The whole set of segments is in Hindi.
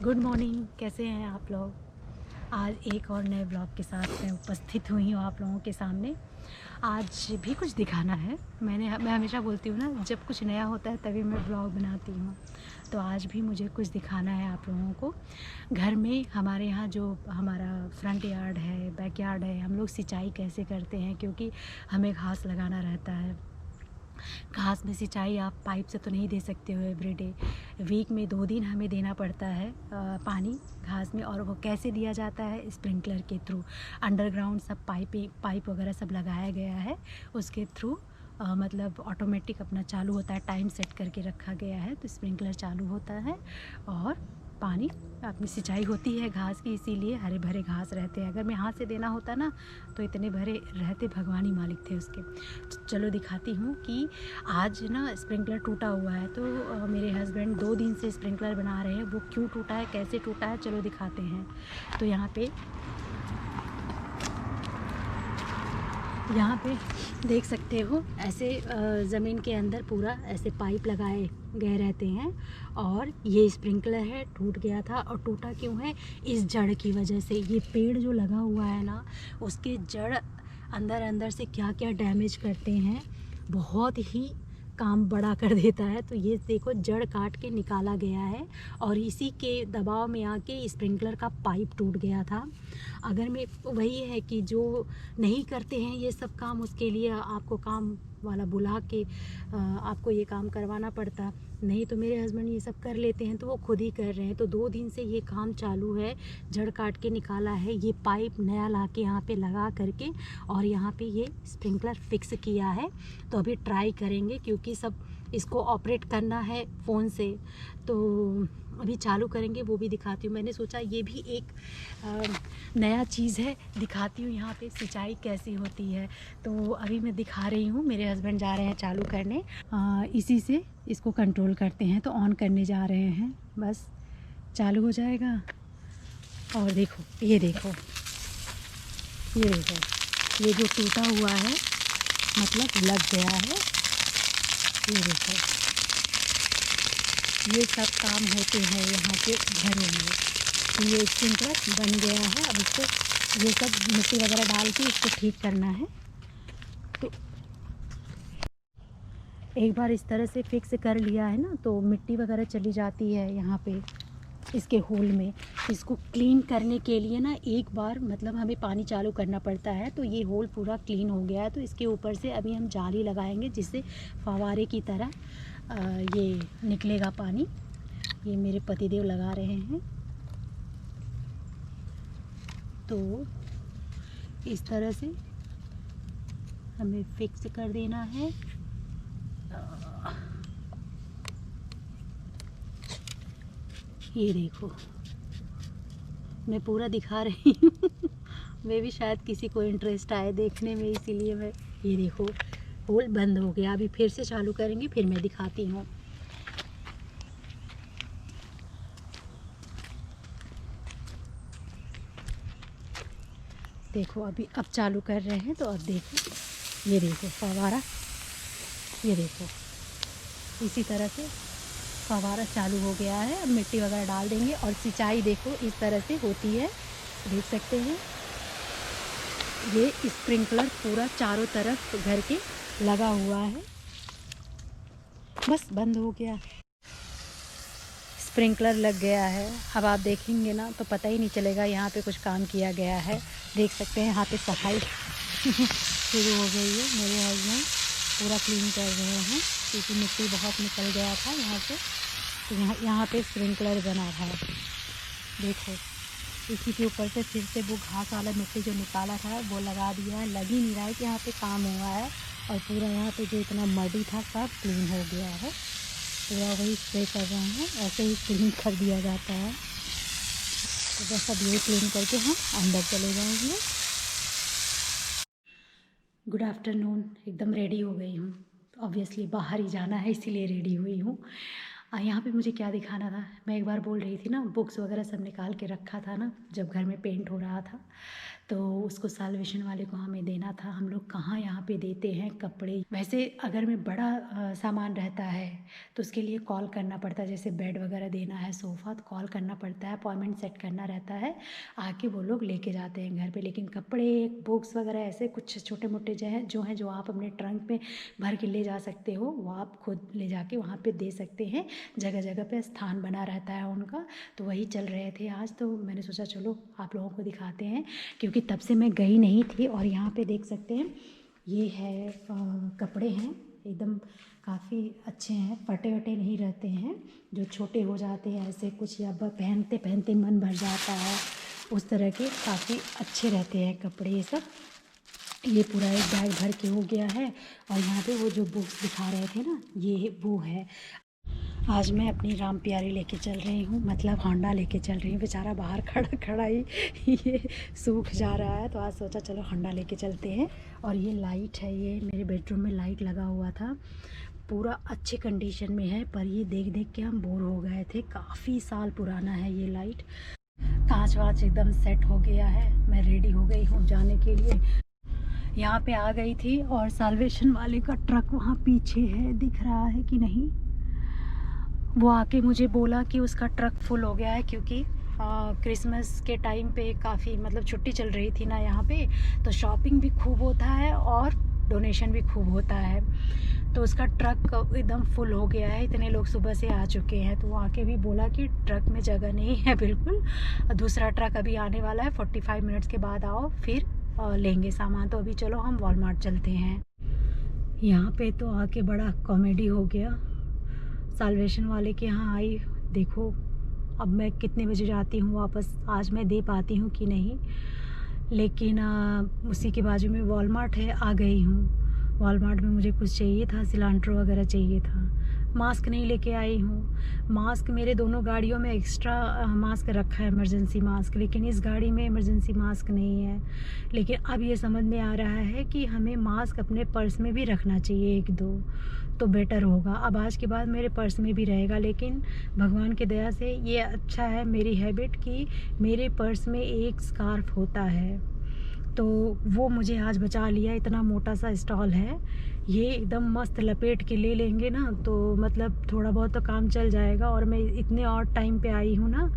गुड मॉर्निंग, कैसे हैं आप लोग। आज एक और नए ब्लॉग के साथ मैं उपस्थित हुई हूँ आप लोगों के सामने। आज भी कुछ दिखाना है। मैं हमेशा बोलती हूँ ना, जब कुछ नया होता है तभी मैं ब्लॉग बनाती हूँ। तो आज भी मुझे कुछ दिखाना है आप लोगों को। घर में हमारे यहाँ जो हमारा फ्रंट यार्ड है, बैक यार्ड है, हम लोग सिंचाई कैसे करते हैं, क्योंकि हमें घास लगाना रहता है। घास में सिंचाई आप पाइप से तो नहीं दे सकते हो एवरीडे। वीक में 2 दिन हमें देना पड़ता है पानी घास में। और वो कैसे दिया जाता है? स्प्रिंकलर के थ्रू। अंडरग्राउंड सब पाइप वगैरह सब लगाया गया है, उसके थ्रू मतलब ऑटोमेटिक अपना चालू होता है। टाइम सेट करके रखा गया है, तो स्प्रिंकलर चालू होता है और पानी अपनी सिंचाई होती है घास की। इसीलिए हरे भरे घास रहते हैं। अगर मैं हाथ से देना होता ना, तो इतने भरे रहते, भगवान ही मालिक थे उसके। चलो दिखाती हूँ कि आज ना स्प्रिंकलर टूटा हुआ है। तो मेरे हस्बैंड 2 दिन से स्प्रिंकलर बना रहे हैं। वो क्यों टूटा है, कैसे टूटा है, चलो दिखाते हैं। तो यहाँ पे देख सकते हो, ऐसे ज़मीन के अंदर पूरा ऐसे पाइप लगाए गए रहते हैं। और ये स्प्रिंकलर है, टूट गया था। और टूटा क्यों है? इस जड़ की वजह से। ये पेड़ जो लगा हुआ है ना, उसके जड़ अंदर अंदर से क्या क्या डैमेज करते हैं, बहुत ही काम बड़ा कर देता है। तो ये देखो, जड़ काट के निकाला गया है और इसी के दबाव में आके स्प्रिंकलर का पाइप टूट गया था। अगर मैं वही है कि जो नहीं करते हैं ये सब काम, उसके लिए आपको काम वाला बुला के आपको ये काम करवाना पड़ता। नहीं तो मेरे हस्बैंड ये सब कर लेते हैं, तो वो खुद ही कर रहे हैं। तो 2 दिन से ये काम चालू है। जड़ काट के निकाला है, ये पाइप नया ला के यहाँ पे लगा करके और यहाँ पे ये स्प्रिंकलर फिक्स किया है। तो अभी ट्राई करेंगे, क्योंकि सब इसको ऑपरेट करना है फ़ोन से। तो अभी चालू करेंगे, वो भी दिखाती हूँ। मैंने सोचा ये भी एक नया चीज़ है, दिखाती हूँ यहाँ पे सिंचाई कैसी होती है। तो अभी मैं दिखा रही हूँ। मेरे हस्बैंड जा रहे हैं चालू करने। इसी से इसको कंट्रोल करते हैं। तो ऑन करने जा रहे हैं, बस चालू हो जाएगा। और देखो, ये देखो, ये देखो, ये जो टूटा हुआ है मतलब लग गया है। ये देखो, ये सब काम होते हैं यहाँ के घरों में। तो ये स्प्रिंकलर बन गया है। अब इसको ये सब मिट्टी वगैरह डाल के इसको ठीक करना है। तो एक बार इस तरह से फिक्स कर लिया है ना, तो मिट्टी वगैरह चली जाती है यहाँ पे इसके होल में। इसको क्लीन करने के लिए ना एक बार मतलब हमें पानी चालू करना पड़ता है। तो ये होल पूरा क्लीन हो गया है। तो इसके ऊपर से अभी हम जाली लगाएंगे, जिससे फव्वारे की तरह ये निकलेगा पानी। ये मेरे पतिदेव लगा रहे हैं। तो इस तरह से हमें फिक्स कर देना है। ये देखो, मैं पूरा दिखा रही हूँ। मैं भी शायद किसी को इंटरेस्ट आए देखने में, इसीलिए मैं। ये देखो, होल बंद हो गया। अभी फिर से चालू करेंगे, फिर मैं दिखाती हूँ। देखो, अभी अब चालू कर रहे हैं। तो अब देखो, ये देखो फव्वारा, ये देखो इसी तरह से फव्वारा चालू हो गया है। अब मिट्टी वगैरह डाल देंगे और सिंचाई देखो इस तरह से होती है। देख सकते हैं, ये स्प्रिंकलर पूरा चारों तरफ घर के लगा हुआ है। बस बंद हो गया, स्प्रिंकलर लग गया है। अब आप देखेंगे ना तो पता ही नहीं चलेगा यहाँ पे कुछ काम किया गया है। देख सकते हैं यहाँ पे सफाई शुरू हो गई है। मेरे हस्बैंड पूरा क्लीन कर रहे हैं, क्योंकि मिट्टी बहुत निकल गया था यहाँ से। तो यहाँ पे स्प्रिंकलर बना है। देखो, इसी के ऊपर से फिर से वो घास वाला मिट्टी जो निकाला था वो लगा दिया है। लग ही नहीं रहा है कि यहाँ पे काम हुआ है। और पूरा यहाँ पे जो इतना मडी था सब क्लीन हो गया है। पूरा वही स्प्रे कर रहे हैं, ऐसे ही क्लीन कर दिया जाता है। तो बस अब ये क्लीन करके हम अंदर चले जाएंगे। गुड आफ्टरनून, एकदम रेडी हो गई हूँ। ऑब्वियसली बाहर ही जाना है, इसीलिए रेडी हुई हूँ। यहाँ पे मुझे क्या दिखाना था, मैं एक बार बोल रही थी ना, बुक्स वगैरह सब निकाल के रखा था ना जब घर में पेंट हो रहा था। तो उसको साल्वेशन वाले को हमें देना था। हम लोग कहाँ यहाँ पे देते हैं कपड़े। वैसे अगर में बड़ा सामान रहता है तो उसके लिए कॉल करना पड़ता है, जैसे बेड वगैरह देना है, सोफ़ा, तो कॉल करना पड़ता है, अपॉइंटमेंट सेट करना रहता है, आके वो लोग लेके जाते हैं घर पे। लेकिन कपड़े, बुक्स वगैरह ऐसे कुछ छोटे मोटे जो आप अपने ट्रंक में भर के ले जा सकते हो, वो आप खुद ले जाके वहाँ पे दे सकते हैं। जगह जगह पे स्थान बना रहता है उनका। तो वही चल रहे थे आज, तो मैंने सोचा चलो आप लोगों को दिखाते हैं, क्योंकि तब से मैं गई नहीं थी। और यहाँ पे देख सकते हैं ये है कपड़े हैं, एकदम काफ़ी अच्छे हैं, फटे वटे नहीं रहते हैं, जो छोटे हो जाते हैं ऐसे कुछ, या पहनते पहनते मन भर जाता है, उस तरह के काफ़ी अच्छे रहते हैं कपड़े ये सब। ये पूरा एक बैग भर के हो गया है। और यहाँ पे वो जो बुक्स दिखा रहे थे ना, ये वो है। आज मैं अपनी राम प्यारी लेके चल रही हूँ, मतलब होंडा लेके चल रही हूँ। बेचारा बाहर खड़ा खड़ा ही ये सूख जा रहा है, तो आज सोचा चलो होंडा लेके चलते हैं। और ये लाइट है, ये मेरे बेडरूम में लाइट लगा हुआ था, पूरा अच्छे कंडीशन में है, पर ये देख देख के हम बोर हो गए थे। काफ़ी साल पुराना है ये लाइट। कांच वाँच एकदम सेट हो गया है। मैं रेडी हो गई हूँ जाने के लिए। यहाँ पे आ गई थी और साल्वेशन वाले का ट्रक वहाँ पीछे है, दिख रहा है कि नहीं। वो आके मुझे बोला कि उसका ट्रक फुल हो गया है, क्योंकि क्रिसमस के टाइम पे काफ़ी मतलब छुट्टी चल रही थी ना यहाँ पे, तो शॉपिंग भी खूब होता है और डोनेशन भी खूब होता है। तो उसका ट्रक एकदम फुल हो गया है, इतने लोग सुबह से आ चुके हैं। तो वो आके भी बोला कि ट्रक में जगह नहीं है बिल्कुल, दूसरा ट्रक अभी आने वाला है, 45 मिनट्स के बाद आओ, फिर लेंगे सामान। तो अभी चलो हम वॉलमार्ट चलते हैं। यहाँ पे तो आके बड़ा कॉमेडी हो गया। साल्वेशन वाले के यहाँ आई, देखो अब मैं कितने बजे जाती हूँ वापस, आज मैं दे पाती हूँ कि नहीं। लेकिन उसी के बाजू में वॉलमार्ट है, आ गई हूँ। वॉलमार्ट में मुझे कुछ चाहिए था, सिलेंडर वगैरह चाहिए था। मास्क नहीं लेके आई हूँ। मास्क मेरे दोनों गाड़ियों में एक्स्ट्रा मास्क रखा है, इमरजेंसी मास्क, लेकिन इस गाड़ी में इमरजेंसी मास्क नहीं है। लेकिन अब ये समझ में आ रहा है कि हमें मास्क अपने पर्स में भी रखना चाहिए, एक दो, तो बेटर होगा। अब आज के बाद मेरे पर्स में भी रहेगा। लेकिन भगवान की दया से ये अच्छा है मेरी हैबिट कि मेरे पर्स में एक स्कार्फ होता है, तो वो मुझे आज बचा लिया। इतना मोटा सा स्टॉल है, ये एकदम मस्त लपेट के ले लेंगे ना, तो मतलब थोड़ा बहुत तो काम चल जाएगा। और मैं इतने और टाइम पे आई हूँ ना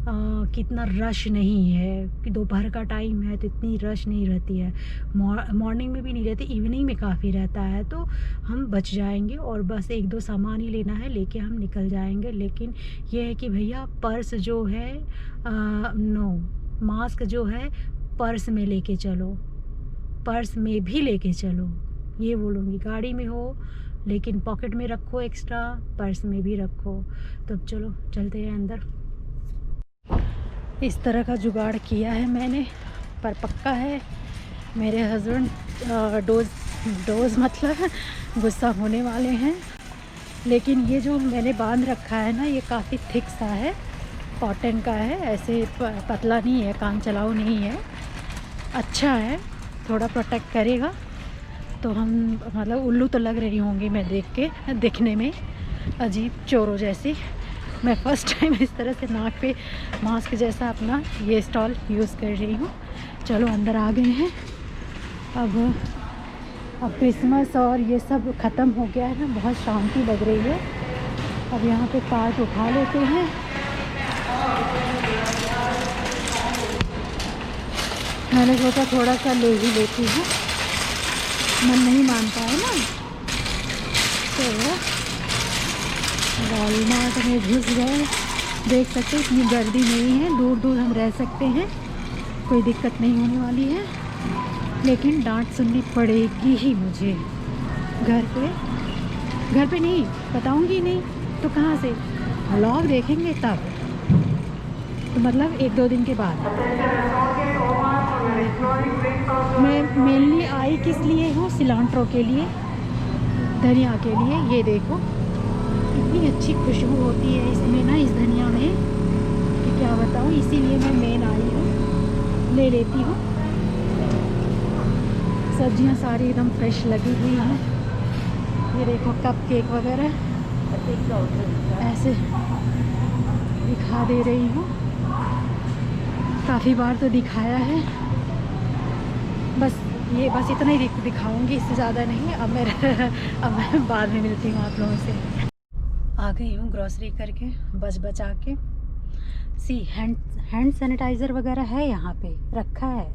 कि इतना रश नहीं है, कि दोपहर का टाइम है तो इतनी रश नहीं रहती है। मॉर्निंग में भी नहीं रहती, इवनिंग में काफ़ी रहता है, तो हम बच जाएंगे। और बस एक दो सामान ही लेना है, लेके हम निकल जाएंगे। लेकिन ये है कि भैया पर्स जो है नो, मास्क जो है पर्स में लेके चलो, पर्स में भी लेके चलो, ये बोलूँगी। गाड़ी में हो लेकिन पॉकेट में रखो एक्स्ट्रा, पर्स में भी रखो। तो चलो चलते हैं अंदर। इस तरह का जुगाड़ किया है मैंने, पर पक्का है मेरे हस्बैंड डोज मतलब गुस्सा होने वाले हैं। लेकिन ये जो मैंने बांध रखा है ना, ये काफ़ी थिक सा है, कॉटन का है, ऐसे पतला नहीं है, काम चलाऊ नहीं है, अच्छा है, थोड़ा प्रोटेक्ट करेगा। तो हम मतलब उल्लू तो लग रही होंगी मैं देख के, दिखने में अजीब चोरों जैसी। मैं फ़र्स्ट टाइम इस तरह से नाक पे मास्क जैसा अपना ये स्टॉल यूज़ कर रही हूँ। चलो अंदर आ गए हैं। अब क्रिसमस और ये सब ख़त्म हो गया है ना, बहुत शांति लग रही है। अब यहाँ पे कार्ट उठा लेते हैं। मैंने सोचा थोड़ा सा ले ही लेती हूँ, मन नहीं मानता है ना। तो वॉलमार्ट में घुस गए। देख सकते हैं इतनी गर्दी नहीं है, दूर दूर हम रह सकते हैं, कोई दिक्कत नहीं होने वाली है। लेकिन डांट सुननी पड़ेगी ही मुझे। घर पे नहीं बताऊंगी, नहीं तो कहाँ से व्लॉग देखेंगे तब, तो मतलब एक दो दिन के बाद। मैं मेनली आई किस लिए हूँ, सिलेंडर के लिए, धनिया के लिए। ये देखो कितनी अच्छी खुशबू होती है इसमें ना, इस धनिया में, कि क्या बताऊँ। इसीलिए मैं मेन आई हूँ, ले लेती हूँ। सब्जियाँ सारी एकदम फ्रेश लगी हुई हैं। ये देखो कप केक वगैरह ऐसे दिखा दे रही हूँ, काफ़ी बार तो दिखाया है। बस ये बस इतना ही दिखाऊंगी, इससे ज़्यादा नहीं। अब मैं बाद में मिलती हूँ आप लोगों से। आ गई हूँ ग्रॉसरी करके, बच बचा के। सी हैंड सैनिटाइज़र वगैरह है यहाँ पे रखा है,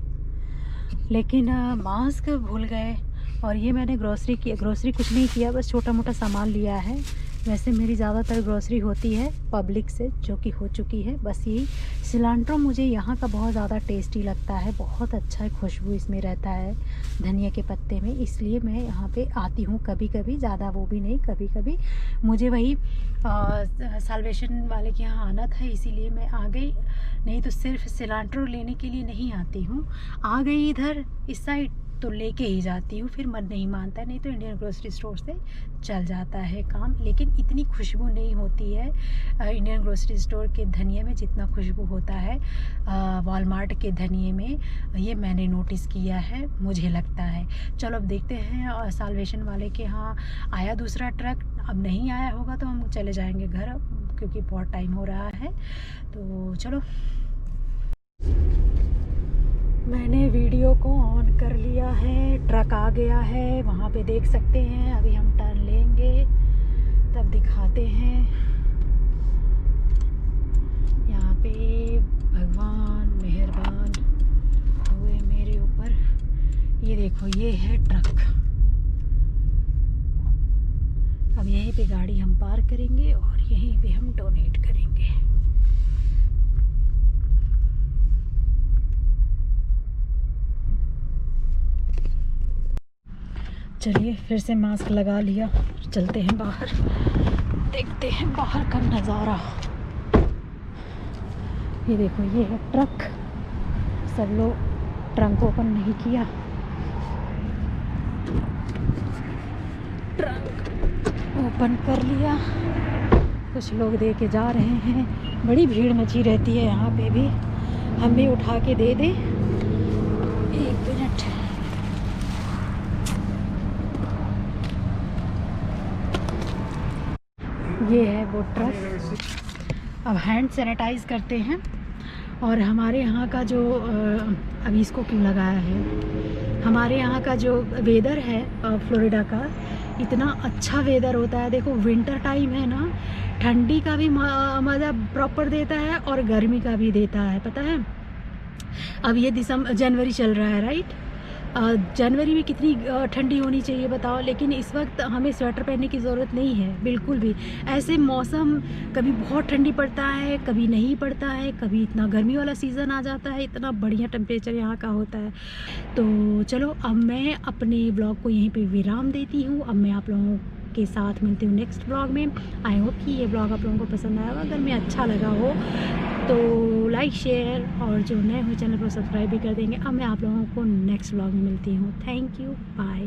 लेकिन मास्क भूल गए। और ये मैंने ग्रॉसरी कुछ नहीं किया, बस छोटा मोटा सामान लिया है। वैसे मेरी ज़्यादातर ग्रॉसरी होती है पब्लिक से, जो कि हो चुकी है। बस यही सिलेंडर मुझे यहाँ का बहुत ज़्यादा टेस्टी लगता है, बहुत अच्छा खुशबू इसमें रहता है धनिया के पत्ते में, इसलिए मैं यहाँ पे आती हूँ कभी कभी, ज़्यादा वो भी नहीं, कभी कभी। मुझे वही साल्वेशन वाले के यहाँ आना था, इसीलिए मैं आ गई, नहीं तो सिर्फ सिलेंडर लेने के लिए नहीं आती हूँ। आ गई इधर इस साइड तो लेके ही जाती हूँ, फिर मन नहीं मानता, नहीं तो इंडियन ग्रोसरी स्टोर से चल जाता है काम। लेकिन इतनी खुशबू नहीं होती है इंडियन ग्रोसरी स्टोर के धनिए में जितना खुशबू होता है वॉलमार्ट के धनिए में, ये मैंने नोटिस किया है, मुझे लगता है। चलो अब देखते हैं। साल्वेशन वाले के यहाँ आया दूसरा ट्रक, अब नहीं आया होगा तो हम चले जाएंगे घर, क्योंकि बहुत टाइम हो रहा है। तो चलो, मैंने वीडियो को ऑन कर लिया है, ट्रक आ गया है, वहाँ पे देख सकते हैं। अभी हम टर्न लेंगे तब दिखाते हैं। यहाँ पे भगवान मेहरबान हुए मेरे ऊपर। ये देखो, ये है ट्रक। अब यहीं पे गाड़ी हम पार्क करेंगे और यहीं पे हम डोनेट करेंगे। चलिए, फिर से मास्क लगा लिया, चलते हैं बाहर, देखते हैं बाहर का नज़ारा। ये देखो, ये है ट्रक। सब लोग ट्रंक ओपन नहीं किया, ट्रंक ओपन कर लिया। कुछ लोग दे के जा रहे हैं, बड़ी भीड़ मची रहती है यहाँ पे भी। हम भी उठा के दे दें, 1 मिनट। ये है वो ट्रक। अब हैंड सैनिटाइज़ करते हैं। और हमारे यहाँ का जो अभी इसको क्यों लगाया है, हमारे यहाँ का जो वेदर है फ्लोरिडा का, इतना अच्छा वेदर होता है। देखो, विंटर टाइम है ना, ठंडी का भी मज़ा प्रॉपर देता है और गर्मी का भी देता है, पता है। अब ये जनवरी चल रहा है, राइट। जनवरी में कितनी ठंडी होनी चाहिए बताओ, लेकिन इस वक्त हमें स्वेटर पहनने की ज़रूरत नहीं है बिल्कुल भी। ऐसे मौसम, कभी बहुत ठंडी पड़ता है, कभी नहीं पड़ता है, कभी इतना गर्मी वाला सीज़न आ जाता है, इतना बढ़िया टेम्परेचर यहाँ का होता है। तो चलो, अब मैं अपने ब्लॉग को यहीं पे विराम देती हूँ। अब मैं आप लोगों के साथ मिलती हूँ नेक्स्ट ब्लॉग में। आई होप कि ये ब्लॉग आप लोगों को पसंद आया होगा। अगर मैं अच्छा लगा हो तो लाइक, शेयर, और जो नए हुए चैनल को सब्सक्राइब भी कर देंगे। अब मैं आप लोगों को नेक्स्ट ब्लॉग में मिलती हूँ। Thank you, bye.